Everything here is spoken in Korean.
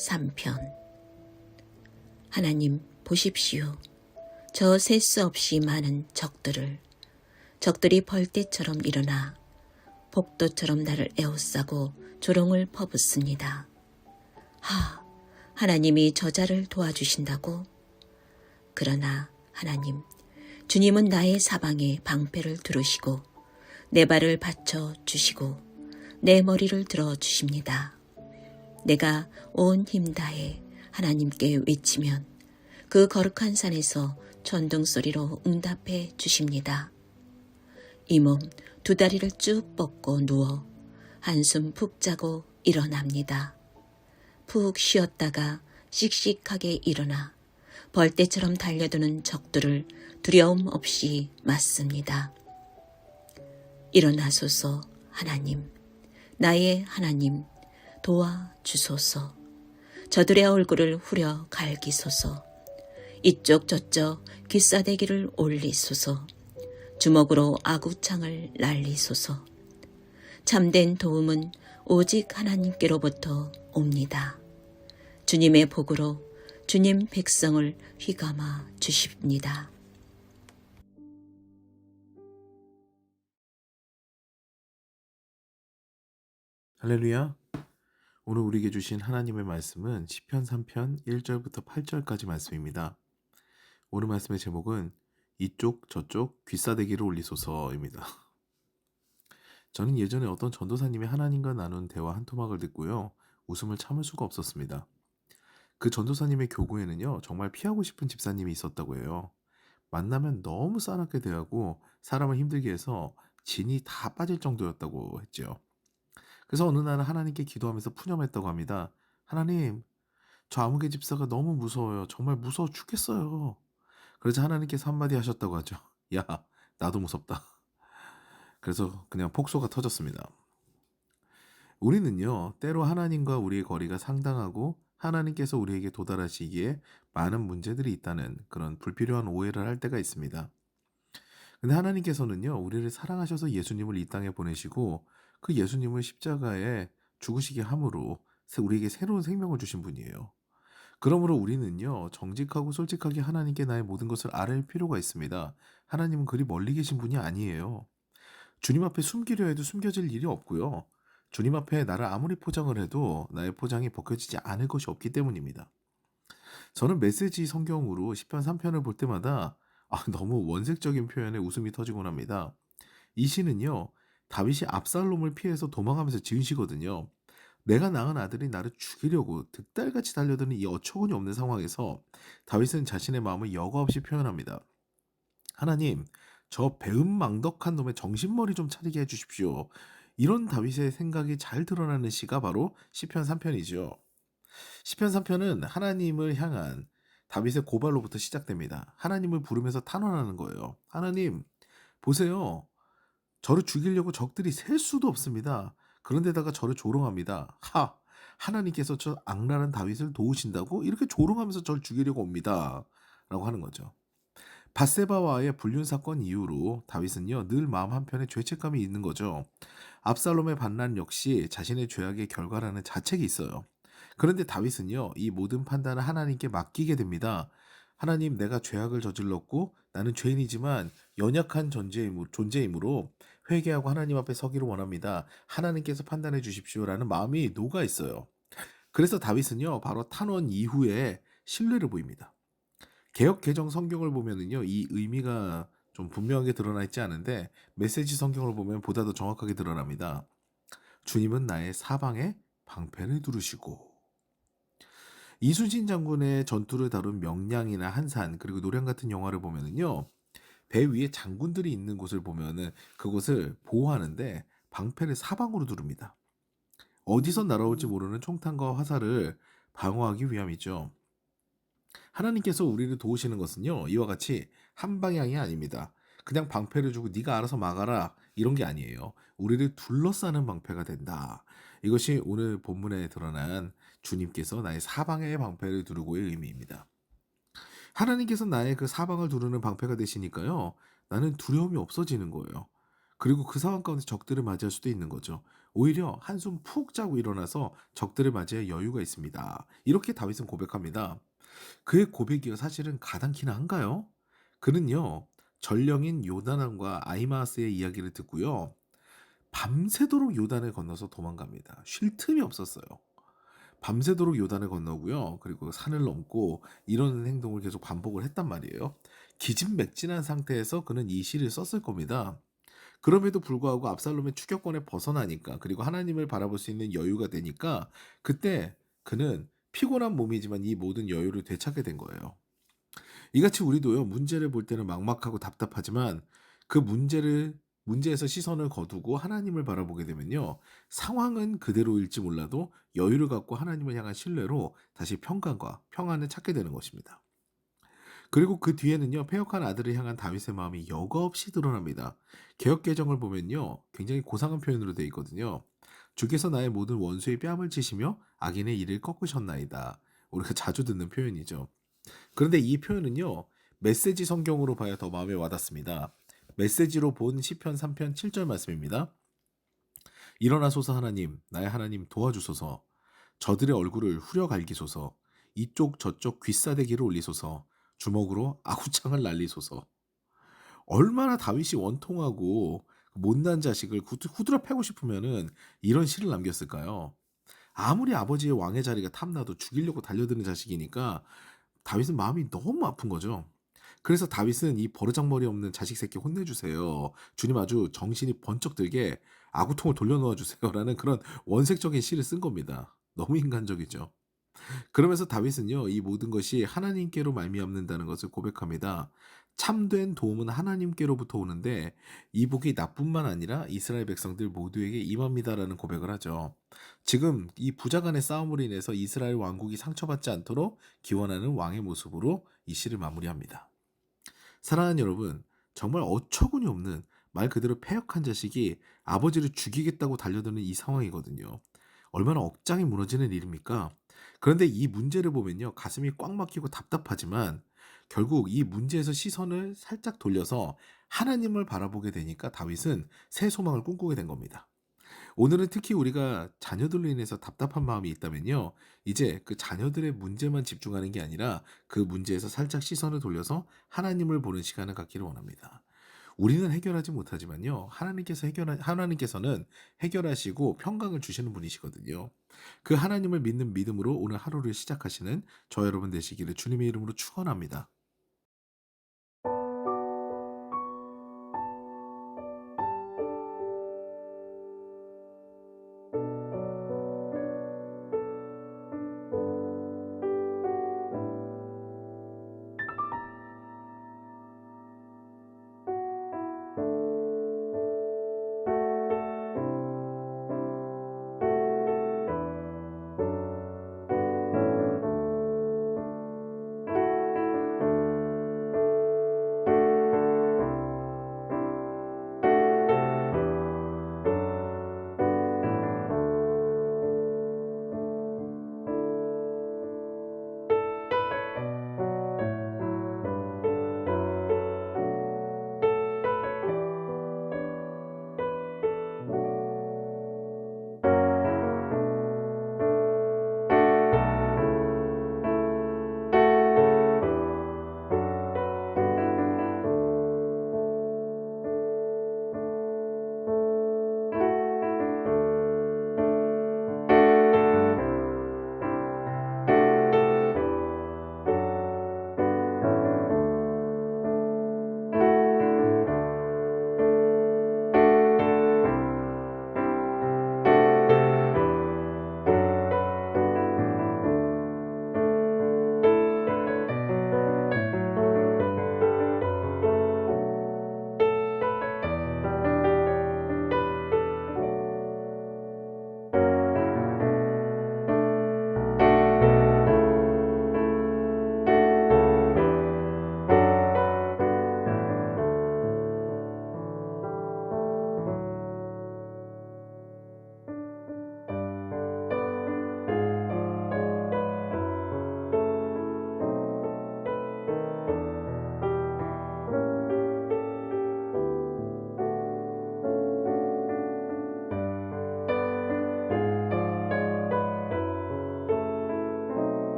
3편. 하나님 보십시오. 저 셀 수 없이 많은 적들이 벌떼처럼 일어나 복도처럼 나를 에워싸고 조롱을 퍼붓습니다. 하나님이 저자를 도와주신다고? 그러나 하나님, 주님은 나의 사방에 방패를 두르시고 내 발을 받쳐 주시고 내 머리를 들어 주십니다. 내가 온 힘 다해 하나님께 외치면 그 거룩한 산에서 천둥소리로 응답해 주십니다. 이 몸 두 다리를 쭉 뻗고 누워 한숨 푹 자고 일어납니다. 푹 쉬었다가 씩씩하게 일어나 벌떼처럼 달려드는 적들을 두려움 없이 맞습니다. 일어나소서 하나님, 나의 하나님 도와주소서. 저들의 얼굴을 후려 갈기소서. 이쪽 저쪽 귀싸대기를 올리소서. 주먹으로 아구창을 날리소서. 참된 도움은 오직 하나님께로부터 옵니다. 주님의 복으로 주님 백성을 휘감아 주십니다. 할렐루야. 오늘 우리에게 주신 하나님의 말씀은 시편 3편 1절부터 8절까지 말씀입니다. 오늘 말씀의 제목은 이쪽 저쪽 귀싸대기를 올리소서입니다. 저는 예전에 어떤 전도사님이 하나님과 나눈 대화 한 토막을 듣고요. 웃음을 참을 수가 없었습니다. 그 전도사님의 교구에는요. 정말 피하고 싶은 집사님이 있었다고 해요. 만나면 너무 싸납게 대하고 사람을 힘들게 해서 진이 다 빠질 정도였다고 했죠. 그래서 어느 날 하나님께 기도하면서 푸념했다고 합니다. 하나님, 저 아무개 집사가 너무 무서워요. 정말 무서워 죽겠어요. 그래서 하나님께서 한마디 하셨다고 하죠. 야, 나도 무섭다. 그래서 그냥 폭소가 터졌습니다. 우리는요, 때로 하나님과 우리의 거리가 상당하고 하나님께서 우리에게 도달하시기에 많은 문제들이 있다는 그런 불필요한 오해를 할 때가 있습니다. 근데 하나님께서는요, 우리를 사랑하셔서 예수님을 이 땅에 보내시고 그 예수님을 십자가에 죽으시게 함으로 우리에게 새로운 생명을 주신 분이에요. 그러므로 우리는요, 정직하고 솔직하게 하나님께 나의 모든 것을 아뢰 필요가 있습니다. 하나님은 그리 멀리 계신 분이 아니에요. 주님 앞에 숨기려 해도 숨겨질 일이 없고요. 주님 앞에 나를 아무리 포장을 해도 나의 포장이 벗겨지지 않을 것이 없기 때문입니다. 저는 메시지 성경으로 시편 3편을 볼 때마다 너무 원색적인 표현에 웃음이 터지곤 합니다. 이 시는요, 다윗이 압살롬을 피해서 도망하면서 지은 시거든요. 내가 낳은 아들이 나를 죽이려고 득달같이 달려드는 이 어처구니 없는 상황에서 다윗은 자신의 마음을 여과 없이 표현합니다. 하나님, 저 배은망덕한 놈의 정신머리 좀 차리게 해주십시오. 이런 다윗의 생각이 잘 드러나는 시가 바로 시편 3편이죠. 시편 3편은 하나님을 향한 다윗의 고발로부터 시작됩니다. 하나님을 부르면서 탄원하는 거예요. 하나님, 보세요. 저를 죽이려고 적들이 셀 수도 없습니다. 그런데다가 저를 조롱합니다. 하나님께서 저 악랄한 다윗을 도우신다고 이렇게 조롱하면서 저를 죽이려고 옵니다. 라고 하는 거죠. 밧세바와의 불륜 사건 이후로 다윗은요, 늘 마음 한편에 죄책감이 있는 거죠. 압살롬의 반란 역시 자신의 죄악의 결과라는 자책이 있어요. 그런데 다윗은요, 이 모든 판단을 하나님께 맡기게 됩니다. 하나님, 내가 죄악을 저질렀고 나는 죄인이지만 연약한 존재이므로 회개하고 하나님 앞에 서기를 원합니다. 하나님께서 판단해 주십시오라는 마음이 녹아 있어요. 그래서 다윗은요, 바로 탄원 이후에 신뢰를 보입니다. 개역 개정 성경을 보면은요, 이 의미가 좀 분명하게 드러나 있지 않은데 메시지 성경을 보면 보다 더 정확하게 드러납니다. 주님은 나의 사방에 방패를 두르시고. 이순신 장군의 전투를 다룬 명량이나 한산 그리고 노량 같은 영화를 보면은요, 배 위에 장군들이 있는 곳을 보면은 그곳을 보호하는데 방패를 사방으로 두릅니다. 어디서 날아올지 모르는 총탄과 화살을 방어하기 위함이죠. 하나님께서 우리를 도우시는 것은요, 이와 같이 한 방향이 아닙니다. 그냥 방패를 주고 네가 알아서 막아라 이런 게 아니에요. 우리를 둘러싸는 방패가 된다. 이것이 오늘 본문에 드러난 주님께서 나의 사방에 방패를 두르고의 의미입니다. 하나님께서 나의 그 사방을 두르는 방패가 되시니까요, 나는 두려움이 없어지는 거예요. 그리고 그 상황 가운데 적들을 맞이할 수도 있는 거죠. 오히려 한숨 푹 자고 일어나서 적들을 맞이할 여유가 있습니다. 이렇게 다윗은 고백합니다. 그의 고백이 사실은 가당키나 한가요? 그는요, 전령인 요나단과 아히마스의 이야기를 듣고요, 밤새도록 요단을 건너서 도망갑니다. 쉴 틈이 없었어요. 밤새도록 요단을 건너고요. 그리고 산을 넘고 이런 행동을 계속 반복을 했단 말이에요. 기진맥진한 상태에서 그는 이 시를 썼을 겁니다. 그럼에도 불구하고 압살롬의 추격권에 벗어나니까, 그리고 하나님을 바라볼 수 있는 여유가 되니까, 그때 그는 피곤한 몸이지만 이 모든 여유를 되찾게 된 거예요. 이같이 우리도요, 문제를 볼 때는 막막하고 답답하지만 그 문제에서 시선을 거두고 하나님을 바라보게 되면요, 상황은 그대로일지 몰라도 여유를 갖고 하나님을 향한 신뢰로 다시 평강과 평안을 찾게 되는 것입니다. 그리고 그 뒤에는요, 패역한 아들을 향한 다윗의 마음이 여과없이 드러납니다. 개역 개정을 보면요, 굉장히 고상한 표현으로 되어 있거든요. 주께서 나의 모든 원수의 뺨을 치시며 악인의 이를 꺾으셨나이다. 우리가 자주 듣는 표현이죠. 그런데 이 표현은요, 메시지 성경으로 봐야 더 마음에 와닿습니다. 메시지로 본 시편 3편 7절 말씀입니다. 일어나소서 하나님, 나의 하나님 도와주소서. 저들의 얼굴을 후려 갈기소서. 이쪽 저쪽 귀싸대기를 올리소서. 주먹으로 아구창을 날리소서. 얼마나 다윗이 원통하고 못난 자식을 후드려 패고 싶으면은 이런 시를 남겼을까요? 아무리 아버지의 왕의 자리가 탐나도 죽이려고 달려드는 자식이니까 다윗은 마음이 너무 아픈 거죠. 그래서 다윗은 이 버르장머리 없는 자식 새끼 혼내주세요. 주님 아주 정신이 번쩍 들게 아구통을 돌려놓아 주세요라는 그런 원색적인 시를 쓴 겁니다. 너무 인간적이죠. 그러면서 다윗은요, 이 모든 것이 하나님께로 말미암는다는 것을 고백합니다. 참된 도움은 하나님께로부터 오는데 이 복이 나뿐만 아니라 이스라엘 백성들 모두에게 임합니다라는 고백을 하죠. 지금 이 부자 간의 싸움으로 인해서 이스라엘 왕국이 상처받지 않도록 기원하는 왕의 모습으로 이 시를 마무리합니다. 사랑하는 여러분, 정말 어처구니 없는 말 그대로 패역한 자식이 아버지를 죽이겠다고 달려드는 이 상황이거든요. 얼마나 억장이 무너지는 일입니까? 그런데 이 문제를 보면요, 가슴이 꽉 막히고 답답하지만 결국 이 문제에서 시선을 살짝 돌려서 하나님을 바라보게 되니까 다윗은 새 소망을 꿈꾸게 된 겁니다. 오늘은 특히 우리가 자녀들로 인해서 답답한 마음이 있다면요, 이제 그 자녀들의 문제만 집중하는 게 아니라 그 문제에서 살짝 시선을 돌려서 하나님을 보는 시간을 갖기를 원합니다. 우리는 해결하지 못하지만요, 하나님께서는 해결하시고 평강을 주시는 분이시거든요. 그 하나님을 믿는 믿음으로 오늘 하루를 시작하시는 저 여러분 되시기를 주님의 이름으로 축원합니다.